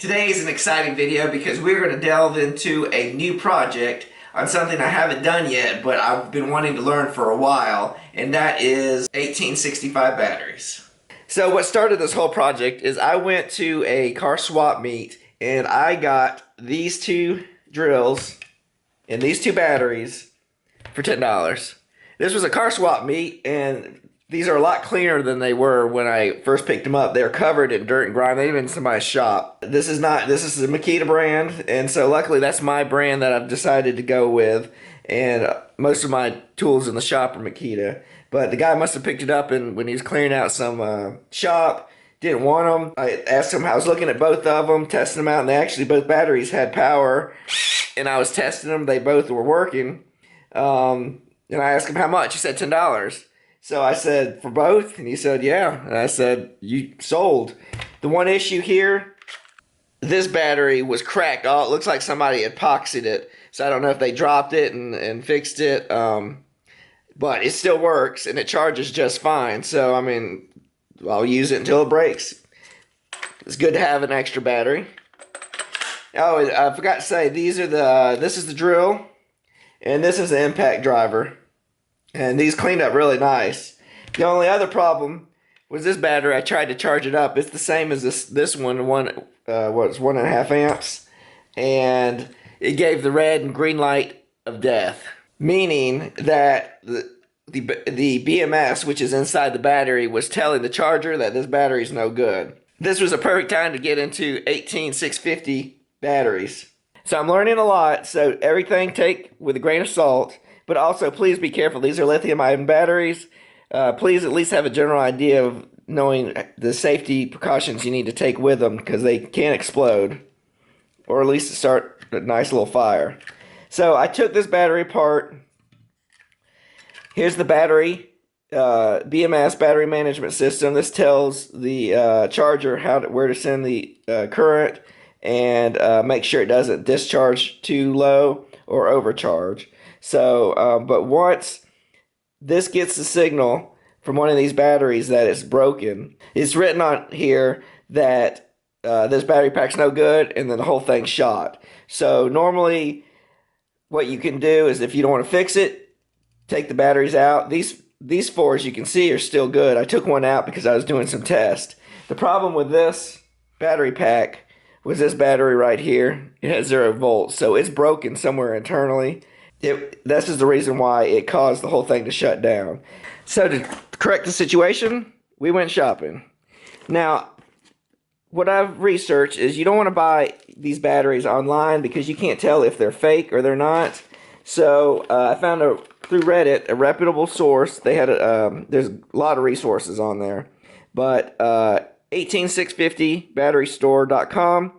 Today is an exciting video because we're going to delve into a new project on something I haven't done yet, but I've been wanting to learn for a while, and that is 1865 batteries. So what started this whole project is I went to a car swap meet and I got these two drills and these two batteries for $10. This was a car swap meet, and these are a lot cleaner than they were when I first picked them up. They're covered in dirt and grime. They've been in somebody's shop. This is the Makita brand, and so luckily that's my brand that I've decided to go with. And most of my tools in the shop are Makita. But the guy must have picked it up and when he was clearing out some shop, didn't want them. I asked him, I was looking at both of them, testing them out, and they actually, both batteries had power. And I was testing them. They both were working. And I asked him how much. He said $10. So I said, for both? And he said, yeah. And I said, you sold. The one issue here, this battery was cracked. Oh, it looks like somebody epoxied it. So I don't know if they dropped it and fixed it. But it still works, and it charges just fine. So, I mean, I'll use it until it breaks. It's good to have an extra battery. Oh, I forgot to say, this is the drill, and this is the impact driver. And these cleaned up really nice. The only other problem was this battery. I tried to charge it up. It's the same as this one. It's 1.5 amps, and it gave the red and green light of death, meaning that the BMS, which is inside the battery, was telling the charger that this battery is no good. This was a perfect time to get into 18650 batteries. So I'm learning a lot. So everything take with a grain of salt. But also, please be careful. These are lithium-ion batteries. Please at least have a general idea of knowing the safety precautions you need to take with them, because they can explode, or at least start a nice little fire. So I took this battery apart. Here's the battery, BMS battery management system. This tells the charger where to send the current and make sure it doesn't discharge too low or overcharge. So, but once this gets the signal from one of these batteries that it's broken, it's written on here that this battery pack's no good, and then the whole thing's shot. So normally what you can do is, if you don't want to fix it, take the batteries out. These four, as you can see, are still good. I took one out because I was doing some tests. The problem with this battery pack was this battery right here. It has 0 volts, so it's broken somewhere internally. This is the reason why it caused the whole thing to shut down. So to correct the situation, we went shopping. Now, what I've researched is you don't want to buy these batteries online because you can't tell if they're fake or they're not. So I found through Reddit a reputable source. They had there's a lot of resources on there, but 18650batterystore.com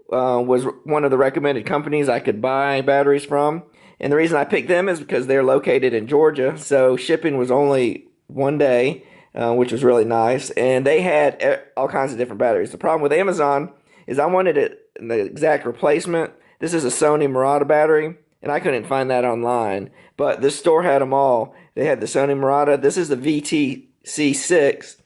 was one of the recommended companies I could buy batteries from. And the reason I picked them is because they're located in Georgia, so shipping was only 1 day, which was really nice. And they had all kinds of different batteries. The problem with Amazon is I wanted the exact replacement. This is a Sony Murata battery, and I couldn't find that online. But this store had them all. They had the Sony Murata. This is the VTC6,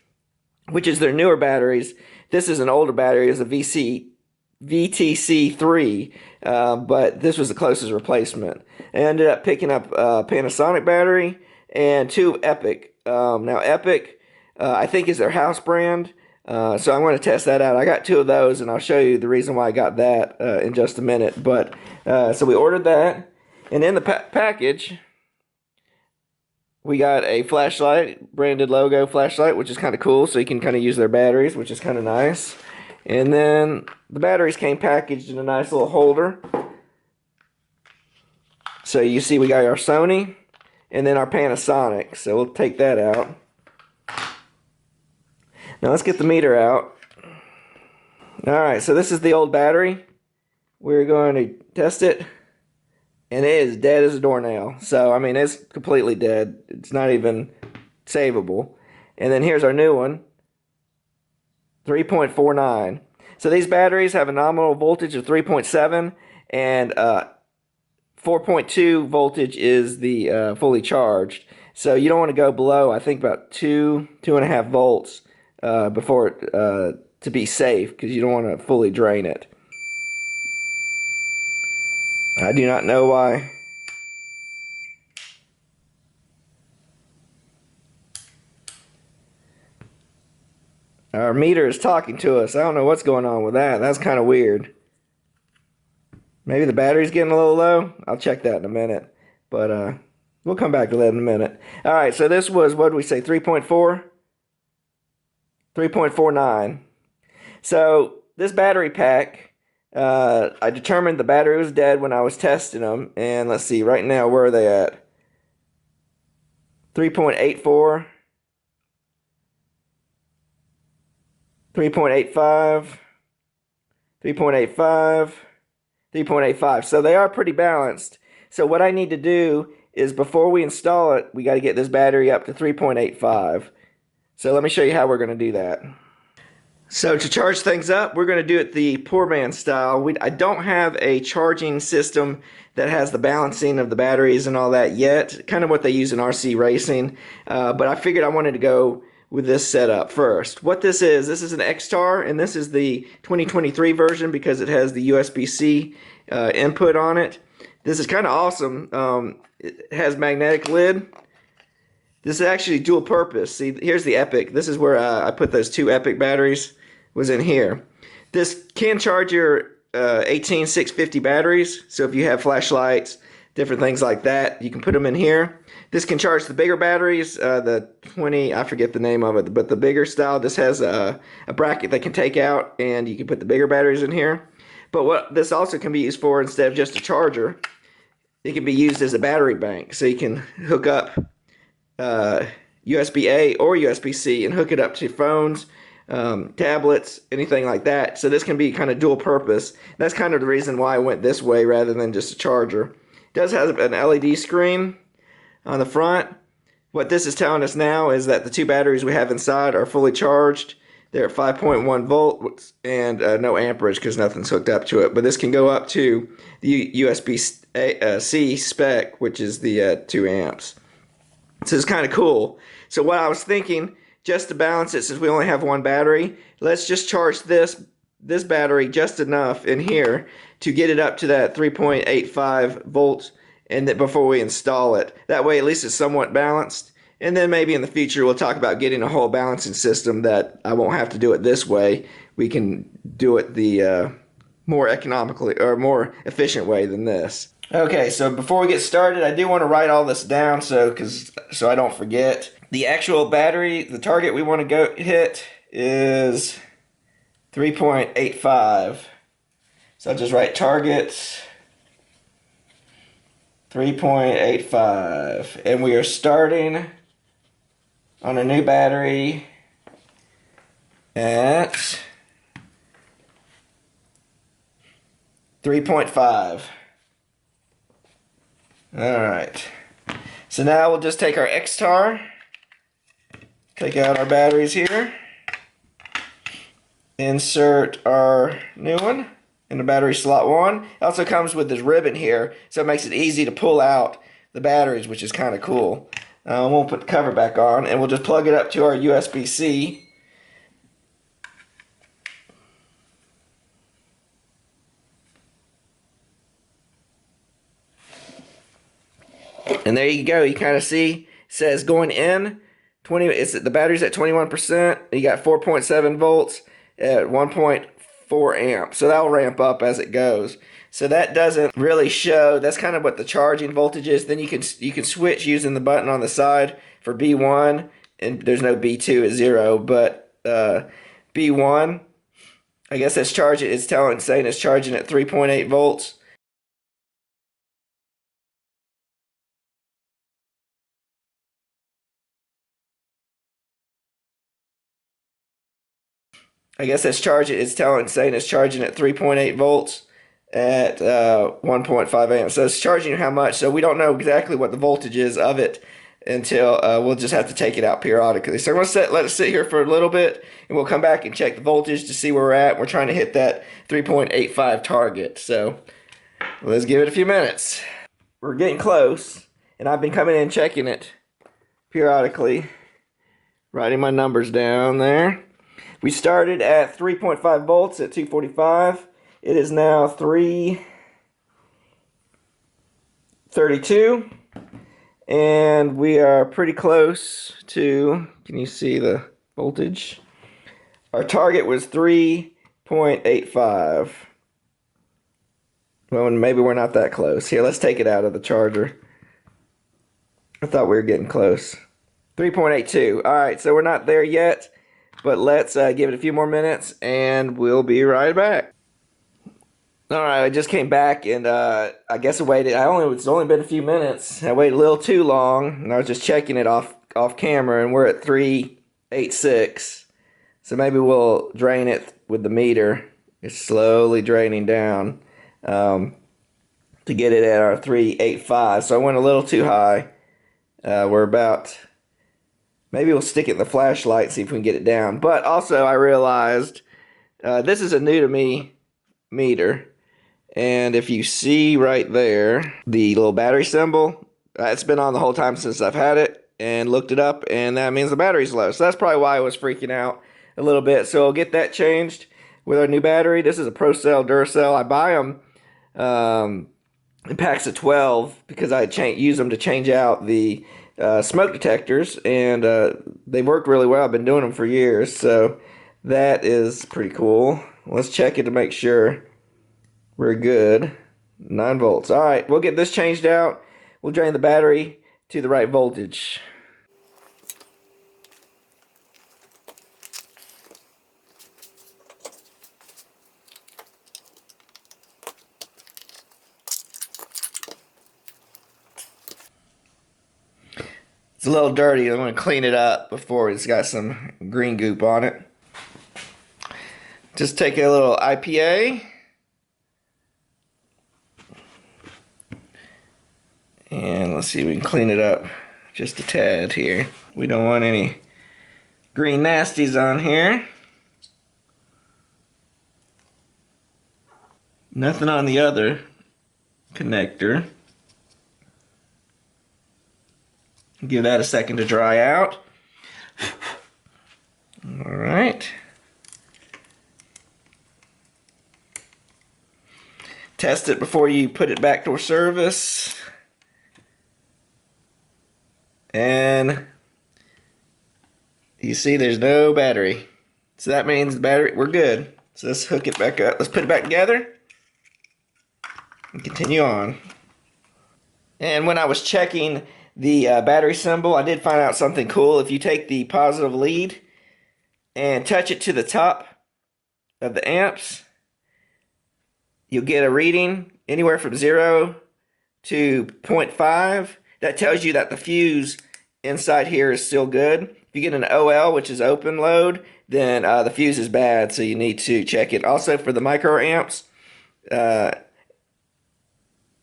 which is their newer batteries. This is an older battery. It's a VTC3, but this was the closest replacement. I ended up picking up a Panasonic battery and 2 Epic. Now Epic, I think, is their house brand, so I'm going to test that out. I got 2 of those, and I'll show you the reason why I got that in just a minute. But so we ordered that, and in the package we got a flashlight, branded logo flashlight, which is kind of cool, so you can kind of use their batteries, which is kind of nice. And then the batteries came packaged in a nice little holder. So you see we got our Sony and then our Panasonic. So we'll take that out. Now let's get the meter out. Alright, so this is the old battery. We're going to test it. And it is dead as a doornail. So, I mean, it's completely dead. It's not even savable. And then here's our new one. 3.49. So these batteries have a nominal voltage of 3.7, and 4.2 voltage is the fully charged. So you don't want to go below, I think, about 2.5 volts before to be safe, because you don't want to fully drain it. I do not know why. Our meter is talking to us. I don't know what's going on with that. That's kind of weird. Maybe the battery's getting a little low. I'll check that in a minute. But we'll come back to that in a minute. Alright, so this was, what did we say, 3.4? 3.49. So this battery pack, I determined the battery was dead when I was testing them. And let's see, right now, where are they at? 3.84. 3.85, 3.85, 3.85. So they are pretty balanced. So what I need to do is before we install it, we got to get this battery up to 3.85. So let me show you how we're going to do that. So to charge things up, we're going to do it the poor man style. I don't have a charging system that has the balancing of the batteries and all that yet. Kind of what they use in RC racing. But I figured I wanted to go with this setup first. What this is an X-Tar, and this is the 2023 version because it has the USB-C input on it. This is kind of awesome. It has magnetic lid. This is actually dual purpose. See, here's the Epic. This is where I put those two Epic batteries, was in here. This can charge your 18650 batteries, so if you have flashlights, different things like that, you can put them in here. This can charge the bigger batteries, the 20, I forget the name of it, but the bigger style. This has a bracket that can take out, and you can put the bigger batteries in here. But what this also can be used for, instead of just a charger, it can be used as a battery bank. So you can hook up USB-A or USB-C and hook it up to phones, tablets, anything like that. So this can be kind of dual purpose. That's kind of the reason why I went this way rather than just a charger. It does have an LED screen on the front. What this is telling us now is that the two batteries we have inside are fully charged. They're at 5.1 volts and no amperage because nothing's hooked up to it. But this can go up to the USB-C spec, which is the 2 amps. So it's kind of cool. So what I was thinking, just to balance it, since we only have one battery, let's just charge this battery just enough in here to get it up to that 3.85 volts, and that before we install it. That way at least it's somewhat balanced. And then maybe in the future we'll talk about getting a whole balancing system that I won't have to do it this way. We can do it the more economically or more efficient way than this. Okay, so before we get started, I do want to write all this down so I don't forget. The actual battery, the target we want to go hit is 3.85. So I'll just write targets 3.85, and we are starting on a new battery at 3.5. Alright, so now we'll just take our X-Tar, take out our batteries here, insert our new one in the battery slot 1. It also comes with this ribbon here, so it makes it easy to pull out the batteries, which is kind of cool. We'll put the cover back on, and we'll just plug it up to our USB-C. And there you go. You kind of see, it says going in, the battery's at 21%. You got 4.7 volts at 1.4 amps. So that'll ramp up as it goes. So that doesn't really show. That's kind of what the charging voltage is. Then you can switch using the button on the side for B1, and there's no B2 at 0, but B1, I guess that's charging. It's saying it's charging at 3.8 volts. I guess that's charging. It's saying it's charging at 3.8 volts at 1.5 amps. So it's charging you how much. So we don't know exactly what the voltage is of it until we'll just have to take it out periodically. So I'm going to let it sit here for a little bit, and we'll come back and check the voltage to see where we're at. We're trying to hit that 3.85 target. So let's give it a few minutes. We're getting close, and I've been coming in and checking it periodically, writing my numbers down there. We started at 3.5 volts at 245. It is now 3. 32. And we are pretty close to, can you see the voltage? Our target was 3.85. Well, maybe we're not that close. Here, let's take it out of the charger. I thought we were getting close. 3.82. Alright, so we're not there yet, but let's give it a few more minutes and we'll be right back. Alright, I just came back and I guess I waited. It's only been a few minutes. I waited a little too long and I was just checking it off camera and we're at 3.86. So maybe we'll drain it with the meter. It's slowly draining down to get it at our 3.85. So I went a little too high. We're about, maybe we'll stick it in the flashlight, see if we can get it down. But also I realized this is a new to me meter. And if you see right there, the little battery symbol, it's been on the whole time since I've had it, and looked it up, and that means the battery's low. So that's probably why I was freaking out a little bit. So I'll get that changed with our new battery. This is a ProCell Duracell. I buy them in packs of 12 because I use them to change out the smoke detectors, and they work really well. I've been doing them for years, so that is pretty cool. Let's check it to make sure we're good. 9 volts. All right, we'll get this changed out. We'll drain the battery to the right voltage. It's a little dirty. I'm going to clean it up before it's got some green goop on it. Just take a little IPA. And let's see if we can clean it up just a tad here. We don't want any green nasties on here. Nothing on the other connector. Give that a second to dry out. Alright. Test it before you put it back to service. And you see there's no battery. So that means the battery, we're good. So let's hook it back up. Let's put it back together and continue on. And when I was checking the battery symbol, I did find out something cool. If you take the positive lead and touch it to the top of the amps, you'll get a reading anywhere from 0 to 0.5. That tells you that the fuse inside here is still good. If you get an OL, which is open load, then the fuse is bad, so you need to check it. Also, for the microamps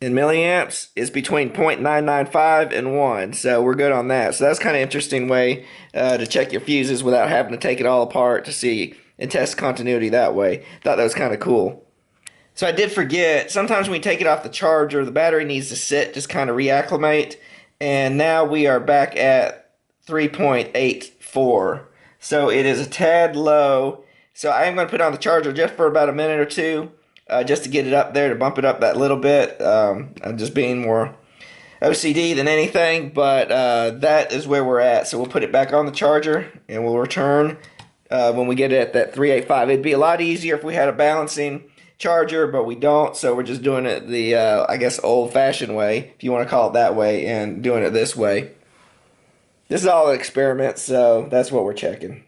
in milliamps, is between 0.995 and 1, so we're good on that. So that's kind of interesting way to check your fuses without having to take it all apart to see and test continuity that way. Thought that was kind of cool. So I did forget, sometimes when we take it off the charger, the battery needs to sit, just kind of reacclimate. And now we are back at 3.84. So it is a tad low. So I am going to put it on the charger just for about a minute or two, just to get it up there, to bump it up that little bit. I'm just being more OCD than anything, but that is where we're at. So we'll put it back on the charger and we'll return when we get it at that 3.85. It'd be a lot easier if we had a balancing charger, but we don't, so we're just doing it the I guess old-fashioned way, if you want to call it that way, and doing it this way. This is all an experiment, so that's what we're checking.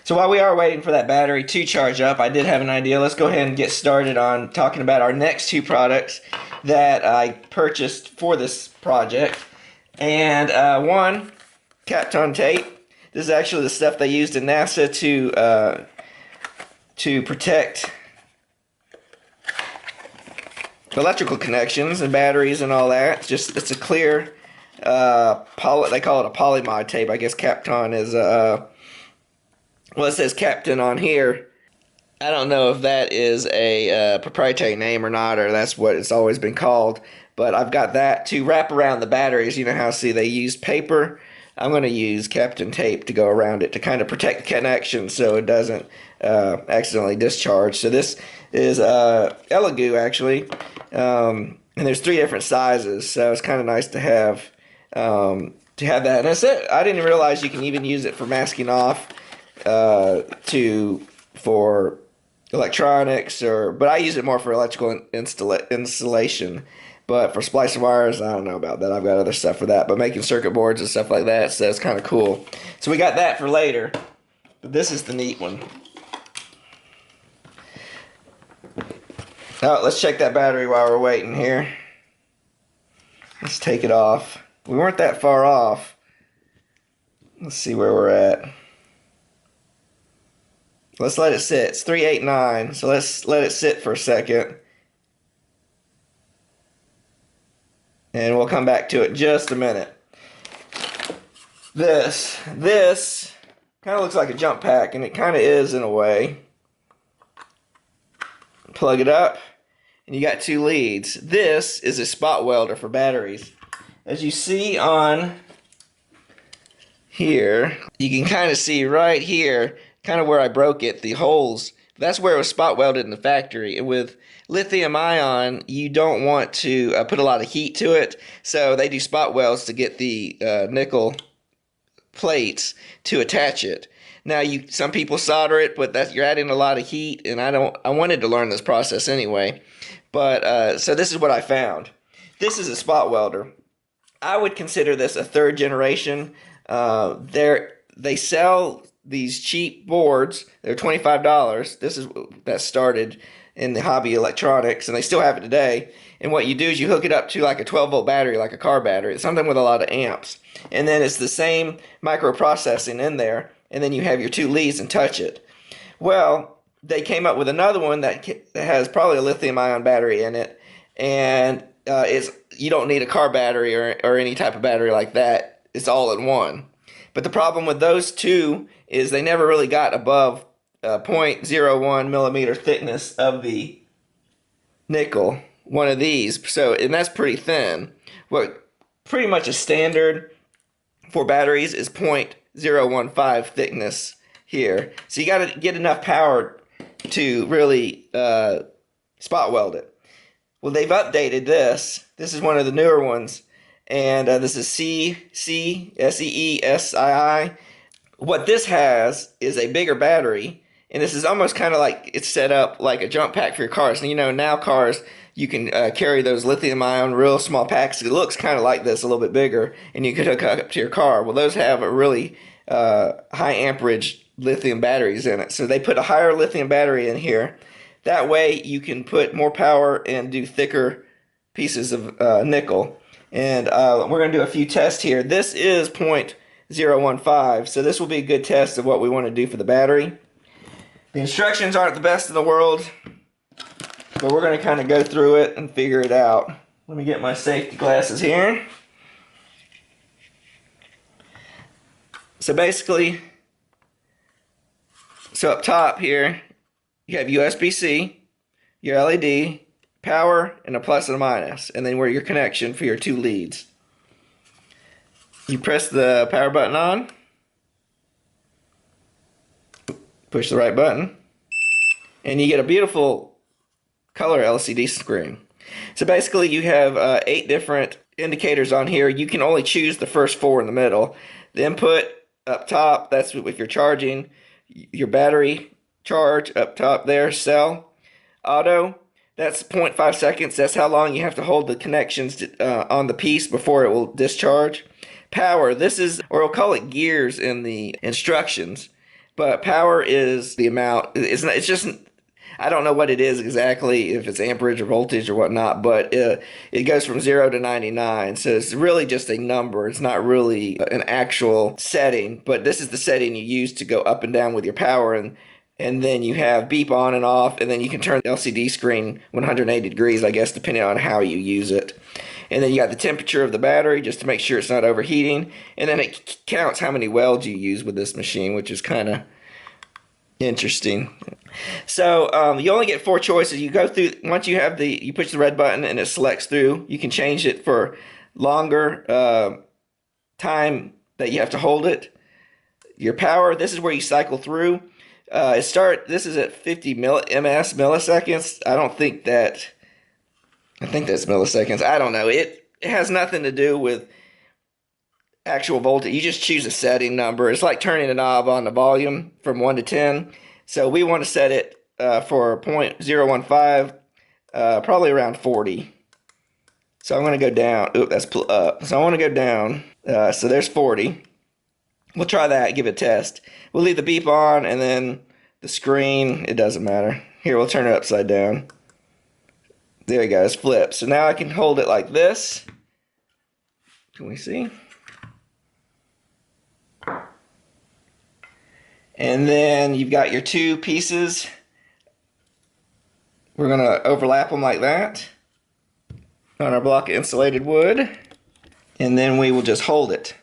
So while we are waiting for that battery to charge up, I did have an idea. Let's go ahead and get started on talking about our next two products that I purchased for this project. And one, Kapton tape. This is actually the stuff they used in NASA to protect electrical connections and batteries and all that. It's a clear they call it a polymod tape. I guess Kapton is well, it says Kapton on here. I don't know if that is a proprietary name or not, or that's what it's always been called, but I've got that to wrap around the batteries. You know how, see, they use paper. I'm going to use Kapton tape to go around it to kind of protect the connection so it doesn't accidentally discharge. So this is Elegoo, actually. And there's 3 different sizes, so it's kind of nice to have that. And that's it. I didn't realize you can even use it for masking off for electronics, but I use it more for electrical installation. But for splicing wires, I don't know about that. I've got other stuff for that. But making circuit boards and stuff like that, so it's kind of cool. So we got that for later. But this is the neat one. Oh, let's check that battery while we're waiting here. Let's take it off. We weren't that far off. Let's see where we're at. Let's let it sit. It's 389, so let's let it sit for a second. And we'll come back to it in just a minute. This kind of looks like a jump pack, and it kind of is in a way. Plug it up, and you got 2 leads. This is a spot welder for batteries. As you see on here, you can kind of see right here, kind of where I broke it, the holes. That's where it was spot welded in the factory. And with lithium ion, you don't want to put a lot of heat to it, so they do spot welds to get the nickel plates to attach it. Now, some people solder it, but you're adding a lot of heat, and I wanted to learn this process anyway. But so this is what I found. This is a spot welder. I would consider this a 3rd generation. They sell these cheap boards. They're $25. That started in the hobby electronics, and they still have it today. And what you do is you hook it up to like a 12-volt battery, like a car battery. It's something with a lot of amps. And then it's the same microprocessing in there, and then you have your 2 leads and touch it. Well, they came up with another one that has probably a lithium-ion battery in it, and you don't need a car battery or any type of battery like that. It's all in one. But the problem with those 2 is they never really got above 0.01 millimeter thickness of the nickel, one of these. So, and that's pretty thin. What pretty much a standard for batteries is 0.015 thickness here. So you got to get enough power to really spot weld it. Well, they've updated this. This is one of the newer ones. And this is SEESII. What this has is a bigger battery, and this is almost kind of like it's set up like a jump pack for your cars. And you know, now cars, you can carry those lithium-ion real small packs. It looks kind of like this, a little bit bigger, and you could hook up to your car. Well, those have a really high amperage lithium batteries in it. So they put a higher lithium battery in here. That way you can put more power and do thicker pieces of nickel. And we're going to do a few tests here. This is 0.015, so this will be a good test of what we want to do for the battery. The instructions aren't the best in the world, but we're going to kind of go through it and figure it out. Let me get my safety glasses here. So basically, up top here, you have USB-C, your LED, power, and a plus and a minus, and then where your connection for your 2 leads. You press the power button on, push the right button, and you get a beautiful color LCD screen. So basically you have 8 different indicators on here. You can only choose the first 4 in the middle. The input up top, that's if you're charging. Your battery charge up top there, cell. Auto, that's 0.5 seconds. That's how long you have to hold the connections on the piece before it will discharge. Power, this is, or we'll call it gears in the instructions, but power is the amount. It's just, I don't know what it is exactly, if it's amperage or voltage or whatnot, but it goes from 0 to 99. So it's really just a number. It's not really an actual setting, but this is the setting you use to go up and down with your power. And then you have beep on and off, and then you can turn the LCD screen 180 degrees, I guess, depending on how you use it. And then you got the temperature of the battery, just to make sure it's not overheating. And then it counts how many welds you use with this machine, which is kind of interesting. So you only get 4 choices. You go through, once you have you push the red button and it selects through, you can change it for longer time that you have to hold it. Your power, this is where you cycle through. This is at 50 milliseconds. I don't think that I think that's milliseconds. I don't know. It has nothing to do with actual voltage. You just choose a setting number. It's like turning a knob on the volume from 1 to 10. So we want to set it for 0.015, probably around 40. So I'm going to go down. Oop, that's up. So I want to go down. So there's 40. We'll try that, give it a test. We'll leave the beep on, and then the screen, it doesn't matter. Here, we'll turn it upside down. There you go, it's flipped. So now I can hold it like this. Can we see? And then you've got your two pieces. We're going to overlap them like that on our block of insulated wood. And then we will just hold it.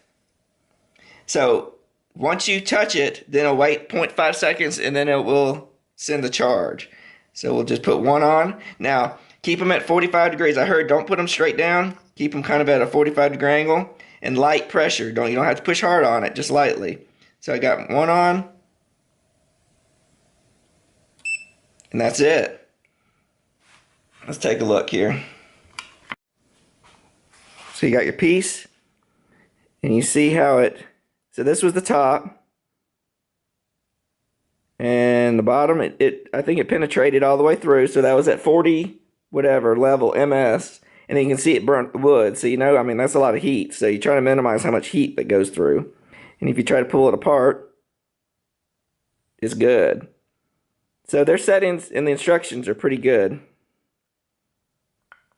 So once you touch it, then it'll wait 0.5 seconds and then it will send the charge. So we'll just put one on. Now, keep them at 45 degrees. I heard don't put them straight down. Keep them kind of at a 45-degree angle. And light pressure. You don't have to push hard on it, just lightly. So I got one on. And that's it. Let's take a look here. So you got your piece. And you see how it... So this was the top, and the bottom, I think it penetrated all the way through, so that was at 40 whatever level MS, and then you can see it burnt the wood, so you know, I mean, that's a lot of heat, so you try to minimize how much heat that goes through, and if you try to pull it apart, it's good. So their settings and the instructions are pretty good.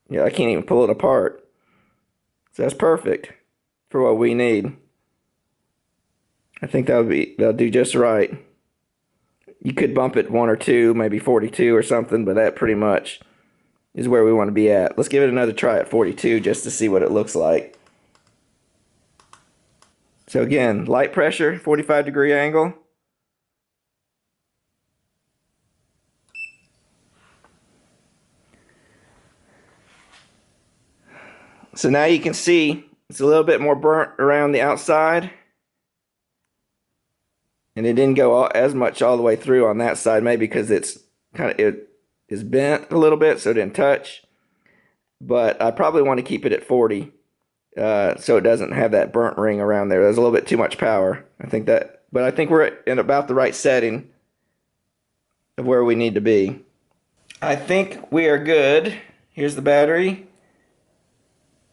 Yeah, I can't even pull it apart, so that's perfect for what we need. I think that'll do just right. You could bump it 1 or 2, maybe 42 or something, but that pretty much is where we want to be at. Let's give it another try at 42 just to see what it looks like. So again, light pressure, 45-degree angle. So now you can see it's a little bit more burnt around the outside. And it didn't go as much all the way through on that side, maybe because it is bent a little bit, so it didn't touch. But I probably want to keep it at 40, so it doesn't have that burnt ring around there. There's a little bit too much power. But I think we're in about the right setting of where we need to be. I think we are good. Here's the battery,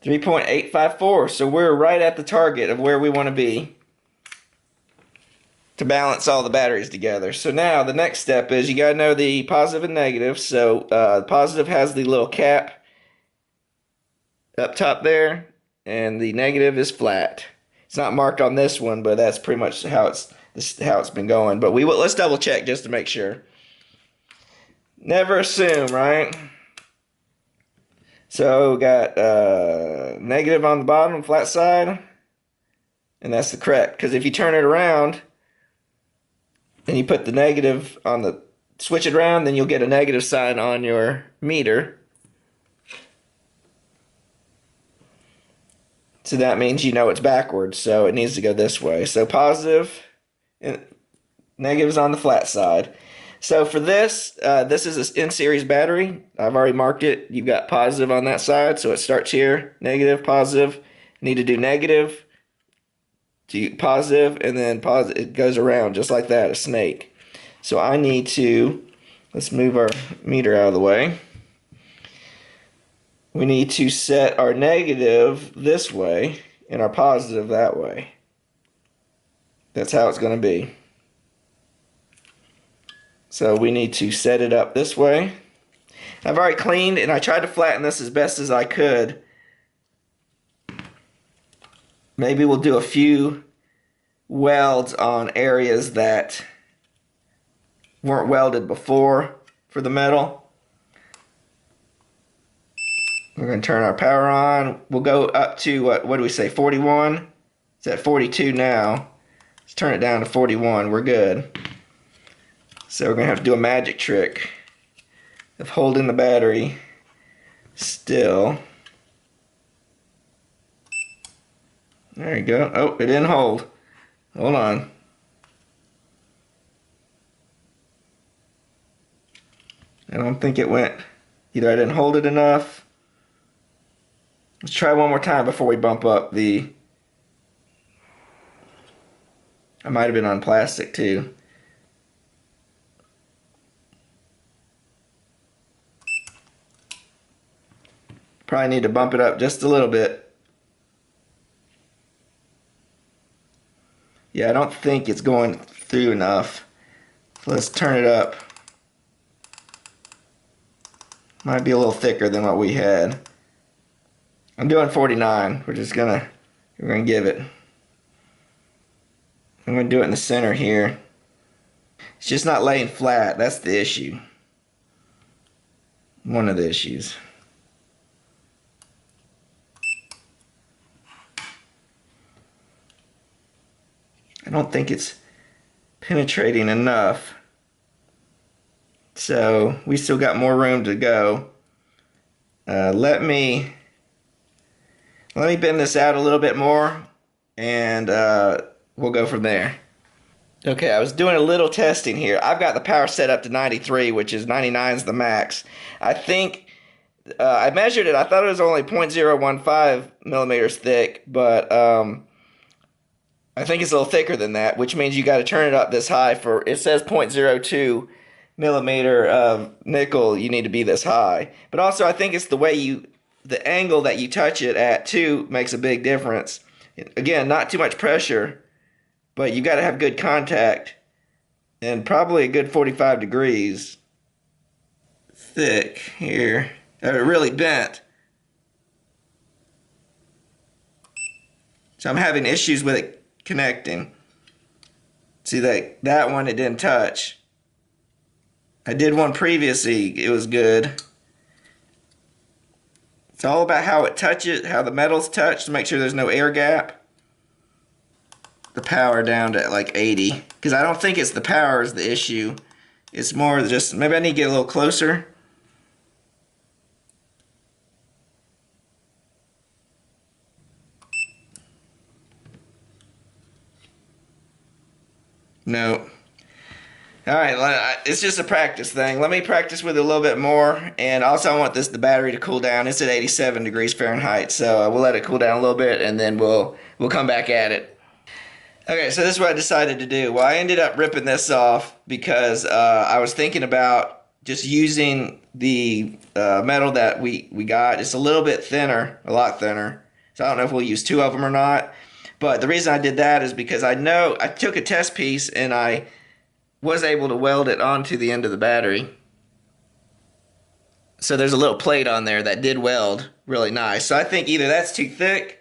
3.854. So we're right at the target of where we want to be to balance all the batteries together. So now the next step is you got to know the positive and negative. So the positive has the little cap up top there, and the negative is flat. It's not marked on this one, but that's pretty much how it's been going. But let's double check just to make sure. Never assume, right? So we got negative on the bottom, flat side, and that's the correct. Because if you turn it around and you put the negative on the, switch it around, then you'll get a negative sign on your meter. So that means you know it's backwards, so it needs to go this way. So positive and negative is on the flat side. So for this, this is an in-series battery. I've already marked it. You've got positive on that side, so it starts here, negative, positive. You need to do negative to positive, and then positive. It goes around just like that, a snake. So I need to, let's move our meter out of the way. We need to set our negative this way and our positive that way. That's how it's going to be. So we need to set it up this way. I've already cleaned, and I tried to flatten this as best as I could. Maybe we'll do a few welds on areas that weren't welded before for the metal. We're going to turn our power on. We'll go up to, what do we say, 41? It's at 42 now. Let's turn it down to 41. We're good. So we're going to have to do a magic trick of holding the battery still. There you go. Oh, it didn't hold. Hold on. I don't think it went. Either I didn't hold it enough, Let's try one more time before we bump up the... I might have been on plastic too. Probably need to bump it up just a little bit. Yeah, I don't think it's going through enough. So let's turn it up. Might be a little thicker than what we had. I'm doing 49. We're gonna give it. I'm gonna do it in the center here. It's just not laying flat. That's the issue. One of the issues. I don't think it's penetrating enough. So we still got more room to go. Let me bend this out a little bit more, and we'll go from there. Okay, I was doing a little testing here. I've got the power set up to 93, which is 99 is the max. I think I measured it. I thought it was only 0.015 millimeters thick, but I think it's a little thicker than that, which means you got to turn it up this high. For it says 0.02 millimeter of nickel, you need to be this high. But also, I think it's the angle that you touch it at too makes a big difference. Again, not too much pressure, but you got to have good contact, and probably a good 45 degrees thick here. Really bent. So I'm having issues with it connecting. See that one, it didn't touch. I did one previously, it was good. It's all about how it touches, how the metal's touched, to make sure there's no air gap. The power down to like 80, because I don't think it's the power is the issue. It's more just, maybe I need to get a little closer. No. Alright, it's just a practice thing. Let me practice with it a little bit more. And also I want the battery to cool down. It's at 87 degrees Fahrenheit. So we'll let it cool down a little bit, and then we'll come back at it. Okay, so this is what I decided to do. Well, I ended up ripping this off because I was thinking about just using the metal that we got. It's a little bit thinner, a lot thinner. So I don't know if we'll use two of them or not. But the reason I did that is because I know I took a test piece and I was able to weld it onto the end of the battery. So there's a little plate on there that did weld really nice. So I think either that's too thick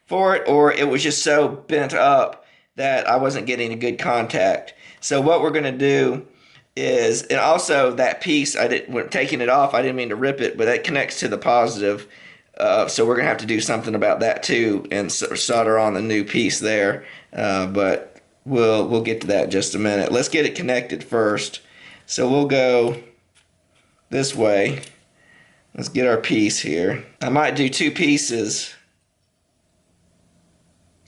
for it, or it was just so bent up that I wasn't getting a good contact. So what we're going to do is, and also that piece, when taking it off, I didn't mean to rip it, but that connects to the positive. So we're going to have to do something about that too, and solder on the new piece there. But we'll get to that in just a minute. Let's get it connected first. So we'll go this way. Let's get our piece here. I might do two pieces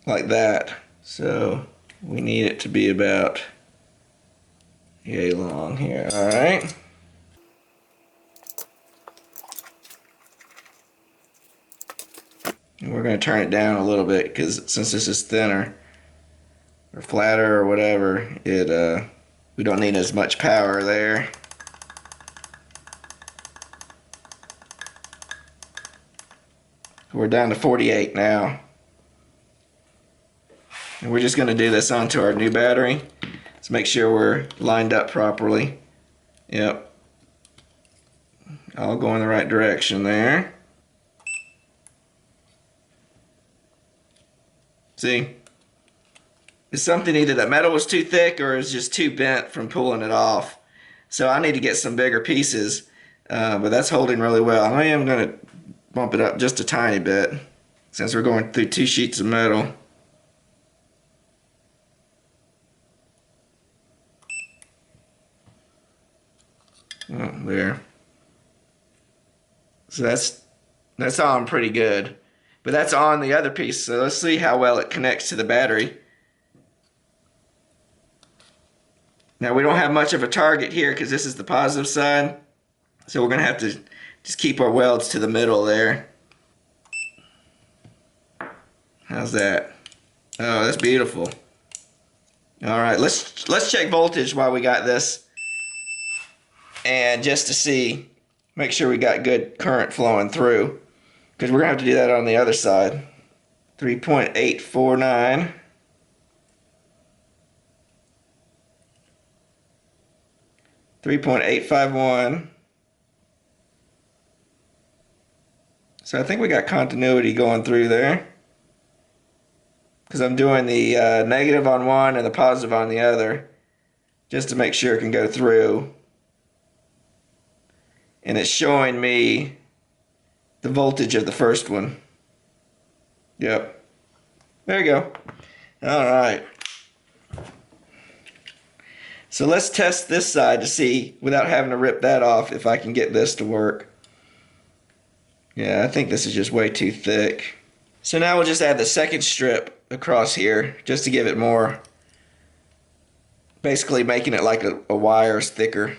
like that. So we need it to be about yay long here. All right. And we're going to turn it down a little bit, because since this is thinner or flatter or whatever, we don't need as much power there. We're down to 48 now. And we're just going to do this onto our new battery. Let's make sure we're lined up properly. Yep. All going the right direction there. See? It's something, either that metal was too thick or it's just too bent from pulling it off. So I need to get some bigger pieces, but that's holding really well. I am going to bump it up just a tiny bit since we're going through two sheets of metal. Oh, there. So that's on pretty good. But that's on the other piece, so let's see how well it connects to the battery. Now we don't have much of a target here because this is the positive side, so we're going to have to just keep our welds to the middle there. How's that? Oh, that's beautiful. All right, let's check voltage while we got this, and just to see, make sure we got good current flowing through, because we're gonna have to do that on the other side. 3.849. 3.851. So I think we got continuity going through there, because I'm doing the negative on one and the positive on the other, just to make sure it can go through. And it's showing me the voltage of the first one. Yep. There you go. All right. So let's test this side to see, without having to rip that off, if I can get this to work. Yeah, I think this is just way too thick. So now we'll just add the second strip across here, just to give it more, basically making it like a wire's thicker,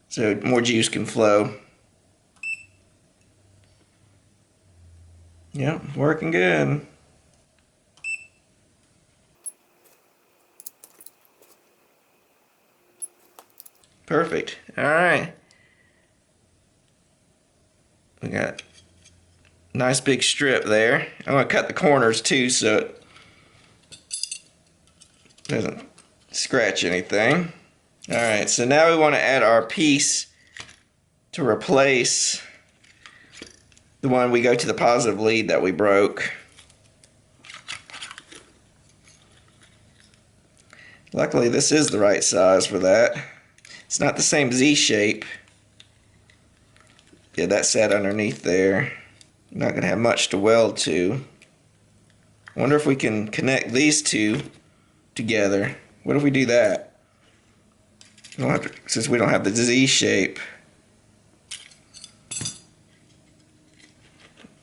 so more juice can flow. Yep, working good. Perfect. All right. We got a nice big strip there. I'm going to cut the corners too so it doesn't scratch anything. All right, so now we want to add our piece to replace the one we go to the positive lead that we broke. Luckily, this is the right size for that. It's not the same Z shape. Yeah, that sat underneath there. Not going to have much to weld to. Wonder if we can connect these two together. What if we do that? We don't have to, since we don't have the Z shape.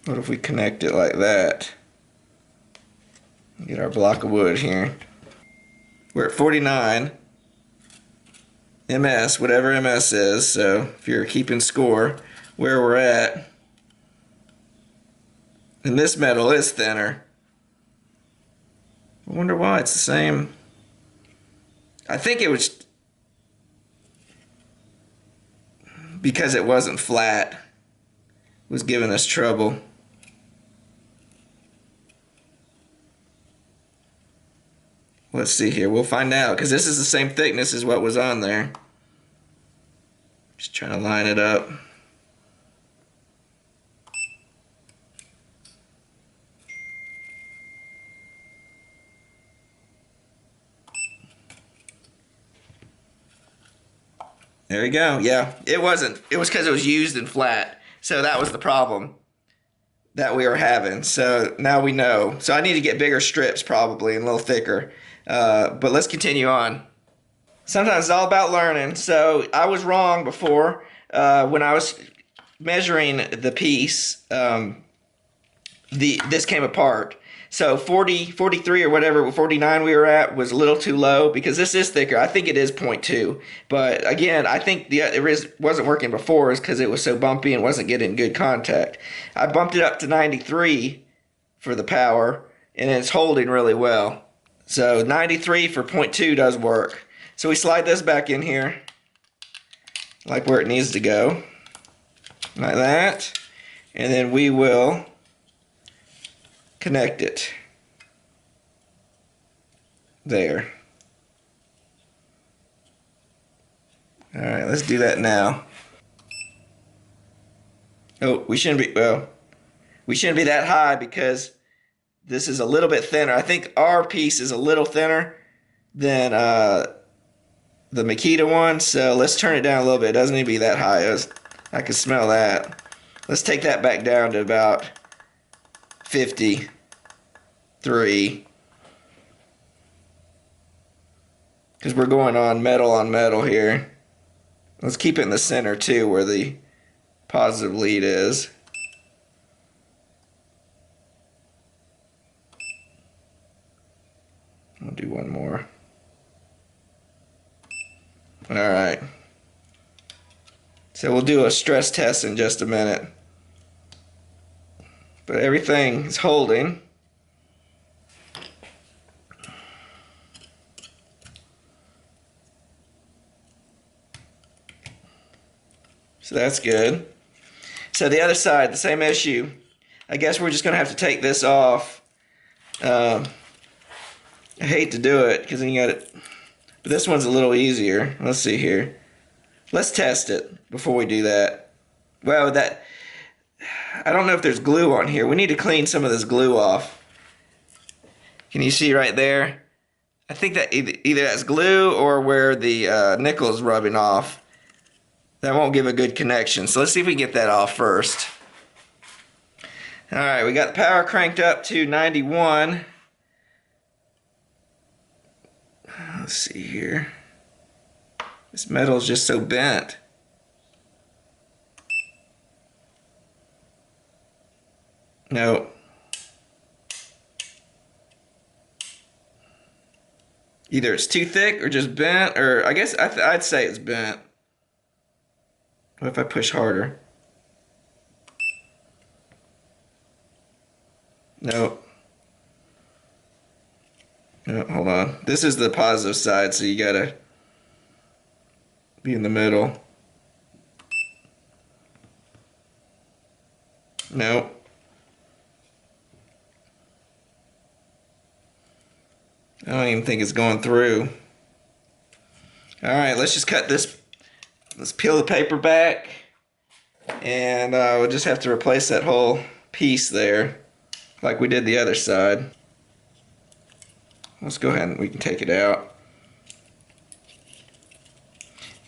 What if we connect it like that? Get our block of wood here. We're at 49 MS, whatever MS is, so if you're keeping score where we're at. And this metal is thinner. I wonder why it's the same. I think it was because it wasn't flat. It was giving us trouble. Let's see here. We'll find out, because this is the same thickness as what was on there. Just trying to line it up. There you go. Yeah, it wasn't. It was because it was used in flat. So that was the problem that we were having. So now we know. So I need to get bigger strips probably and a little thicker. But let's continue on. Sometimes it's all about learning. So I was wrong before when I was measuring the piece. This came apart. So 40, 43 or whatever, 49 we were at was a little too low, because this is thicker. I think it is 0.2. But again, I think it wasn't working before is because it was so bumpy and wasn't getting good contact. I bumped it up to 93 for the power, and it's holding really well. So 93 for 0.2 does work. So we slide this back in here, like where it needs to go, like that. And then we will connect it there. All right, let's do that now. Oh, we shouldn't be that high, because this is a little bit thinner. I think our piece is a little thinner than the Makita one, so let's turn it down a little bit. It doesn't need to be that high. I can smell that. Let's take that back down to about 53, because we're going on metal here. Let's keep it in the center too, where the positive lead is. I'll do one more. All right. So we'll do a stress test in just a minute. but everything is holding. So that's good. So the other side, the same issue. I guess we're just gonna have to take this off. I hate to do it because then you got it, but this one's a little easier. Let's see here. Let's test it before we do that. Well, I don't know if there's glue on here. We need to clean some of this glue off. Can you see right there? I think that either that's glue or where the nickel is rubbing off. That won't give a good connection. So let's see if we can get that off first. Alright, we got the power cranked up to 91. Let's see here. This metal is just so bent. No. Either it's too thick or just bent, or I guess I'd say it's bent. What if I push harder? No. No, hold on. This is the positive side, so you gotta be in the middle. No. I don't even think it's going through. Alright, let's just cut this. Let's peel the paper back, and we'll just have to replace that whole piece there like we did the other side. Let's go ahead and we can take it out.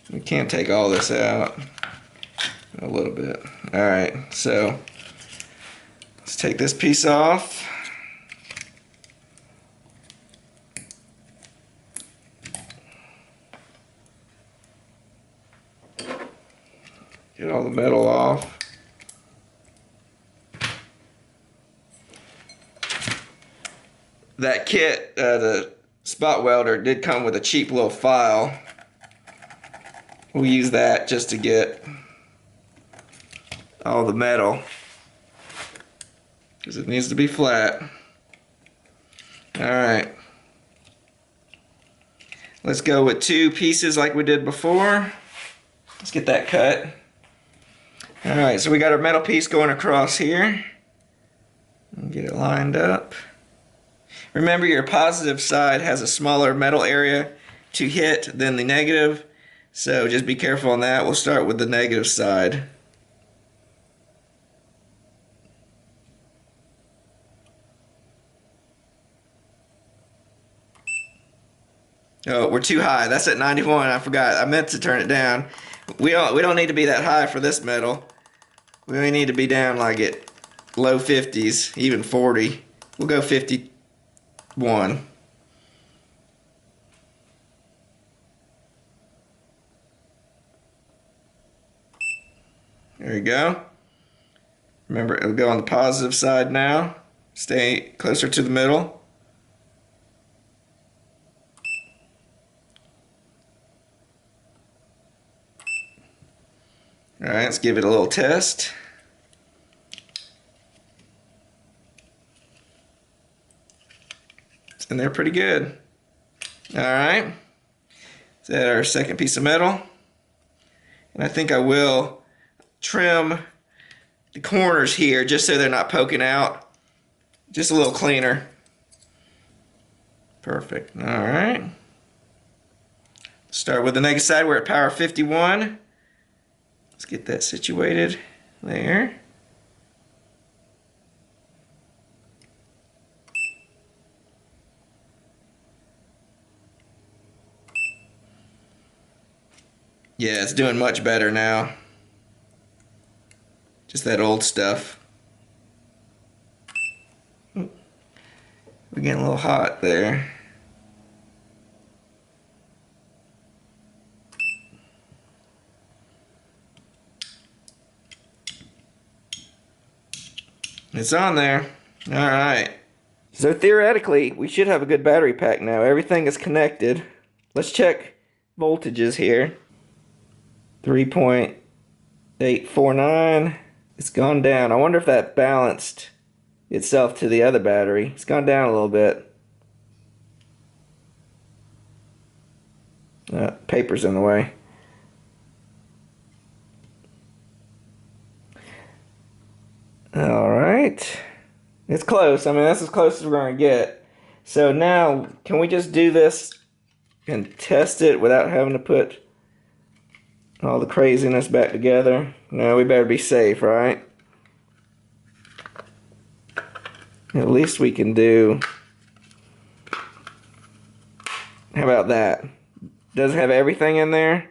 We can't take all this out. A little bit. Alright, so let's take this piece off. Get all the metal off. That kit, the spot welder, did come with a cheap little file. We'll use that just to get all the metal, because it needs to be flat. Alright. Let's go with 2 pieces like we did before. Let's get that cut. Alright, so we got our metal piece going across here. Get it lined up. Remember, your positive side has a smaller metal area to hit than the negative, so just be careful on that. We'll start with the negative side. Oh, we're too high. That's at 91. I forgot. I meant to turn it down. We don't need to be that high for this metal. We only need to be down like at low 50s, even 40. We'll go 51. There you go. Remember, it'll go on the positive side now. Stay closer to the middle. Alright, let's give it a little test. It's in there pretty good. Alright. Is that our second piece of metal? And I think I will trim the corners here just so they're not poking out. Just a little cleaner. Perfect. Alright. Start with the negative side. We're at power 51. Let's get that situated there. Yeah, it's doing much better now. Just that old stuff. We're getting a little hot there. It's on there. Alright. So theoretically, we should have a good battery pack now. Everything is connected. Let's check voltages here. 3.849. It's gone down. I wonder if that balanced itself to the other battery. It's gone down a little bit. Paper's in the way. Alright. It's close. I mean, that's as close as we're going to get. So now, can we just do this and test it without having to put all the craziness back together? No, we better be safe, right? At least we can do... How about that? Doesn't have everything in there,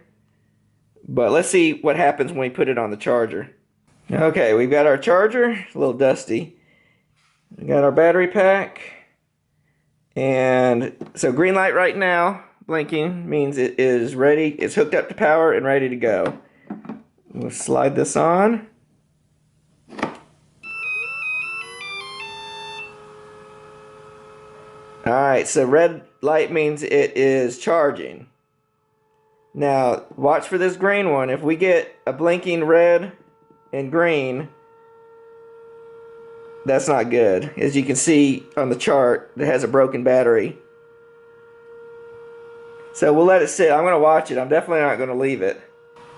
but let's see what happens when we put it on the charger. Okay, we've got our charger, a little dusty. We got our battery pack, and so green light right now, blinking, means it is ready. It's hooked up to power and ready to go. We'll slide this on. Alright, so red light means it is charging. Now, watch for this green one. If we get a blinking red and green, that's not good. As you can see on the chart, it has a broken battery. So we'll let it sit. I'm going to watch it. I'm definitely not going to leave it.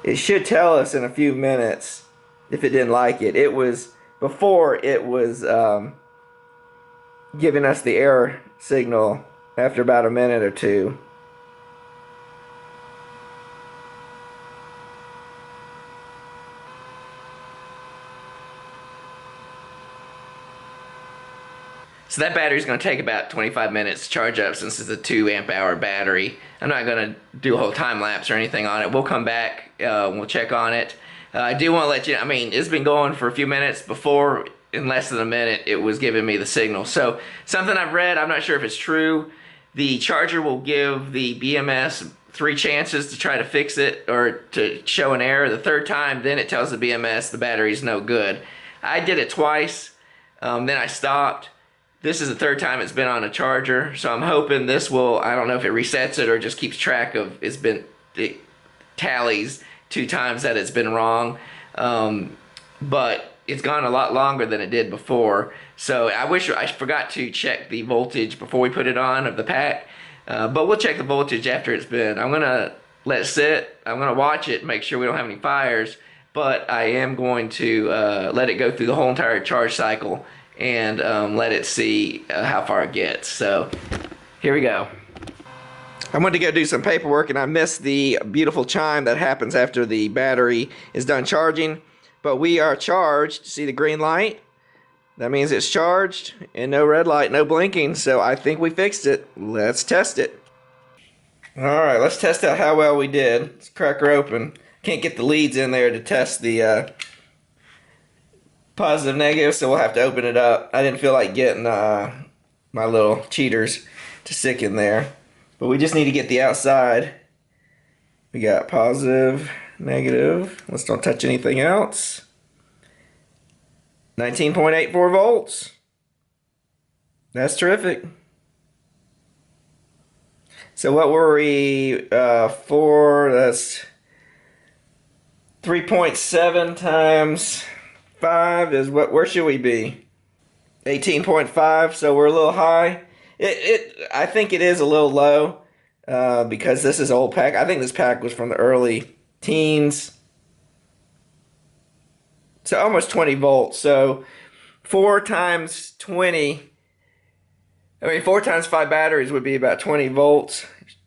It should tell us in a few minutes if it didn't like it. It was, before it was giving us the error signal after about a minute or two. So that battery's going to take about 25 minutes to charge up since it's a 2 amp hour battery. I'm not going to do a whole time lapse or anything on it. We'll come back, we'll check on it. I do want to let you know, I mean, it's been going for a few minutes. Before, in less than a minute, it was giving me the signal. So something I've read, I'm not sure if it's true, the charger will give the BMS 3 chances to try to fix it or to show an error. The third time, then it tells the BMS the battery's no good. I did it twice, then I stopped. This is the third time it's been on a charger, so I'm hoping this will, I don't know if it resets it or just keeps track of, it tallies 2 times that it's been wrong. But it's gone a lot longer than it did before. So I forgot to check the voltage before we put it on of the pack. But we'll check the voltage after it's been. I'm gonna let it sit. I'm gonna watch it, make sure we don't have any fires. But I am going to let it go through the whole entire charge cycle and let it see how far it gets. So here we go. I went to go do some paperwork and I missed the beautiful chime that happens after the battery is done charging. But we are charged. See the green light? That means it's charged and no red light, no blinking. So I think we fixed it. Let's test it. Alright, let's test out how well we did. Let's crack her open. Can't get the leads in there to test the positive negative, so we'll have to open it up. I didn't feel like getting my little cheaters to stick in there, but we just need to get the outside. We got positive, negative. Let's don't touch anything else. 19.84 volts. That's terrific. So what were we for? That's 3.7 times 5 is what? Where should we be? 18.5. So we're a little high. I think it is a little low because this is old pack. I think this pack was from the early teens. So almost 20 volts. So 4 times 20. I mean, 4 times 5 batteries would be about 20 volts.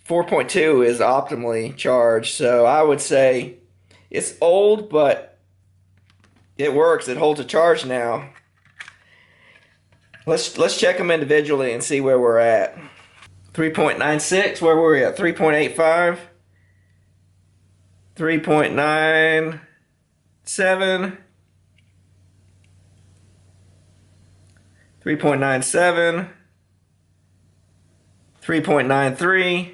4.2 is optimally charged. So I would say it's old, but it works. It holds a charge now. Let's check them individually and see where we're at. 3.96. Where were we at? 3.85. 3.97. 3.97. 3.93.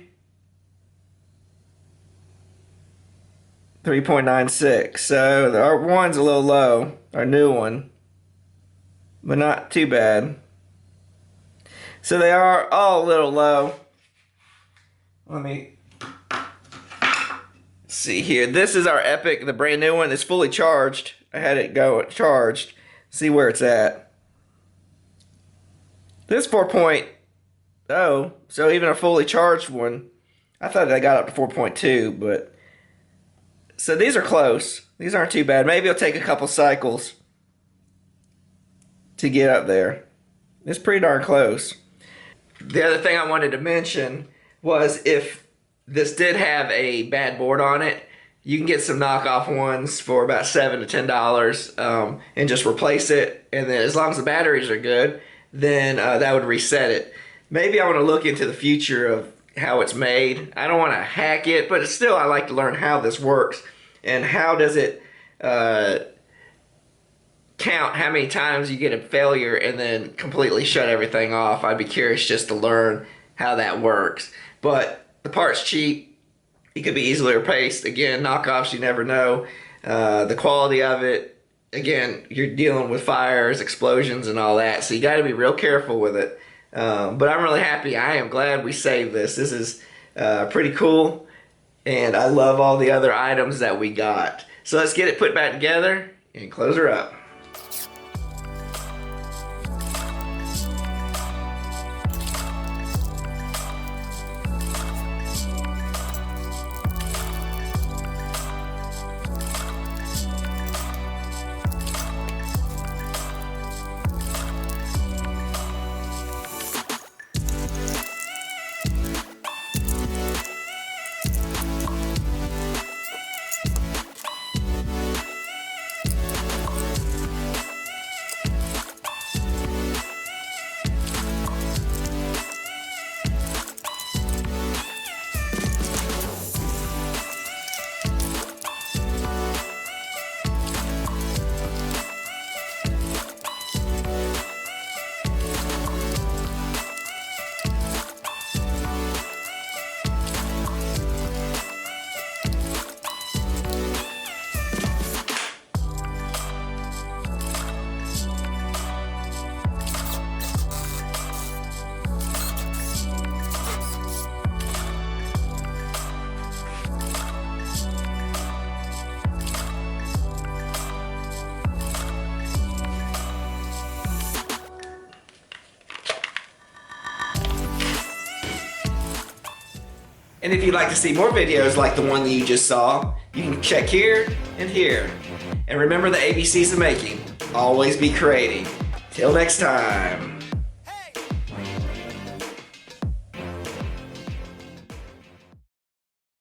3.96. So our one's a little low, our new one, but not too bad. So they are all a little low. Let me see here. This is our Epic, the brand new one. It's fully charged. I had it go charged. See where it's at. This 4.0, so even a fully charged one, I thought they got up to 4.2, but so these are close. These aren't too bad. Maybe it'll take a couple cycles to get up there. It's pretty darn close. The other thing I wanted to mention was if this did have a bad board on it, you can get some knockoff ones for about $7 to $10 and just replace it. And then as long as the batteries are good, then that would reset it. Maybe I want to look into the future of how it's made. I don't want to hack it, but still I like to learn how this works and how does it count how many times you get a failure and then completely shut everything off. I'd be curious just to learn how that works. But the part's cheap. It could be easily replaced. Again, knockoffs, you never know. The quality of it, again, you're dealing with fires, explosions, and all that, so you got to be real careful with it. But I'm really happy. I am glad we saved this. This is pretty cool, and I love all the other items that we got. So let's get it put back together and close her up. And if you'd like to see more videos like the one that you just saw, you can check here and here. And remember the ABCs of making. Always be creating. Till next time.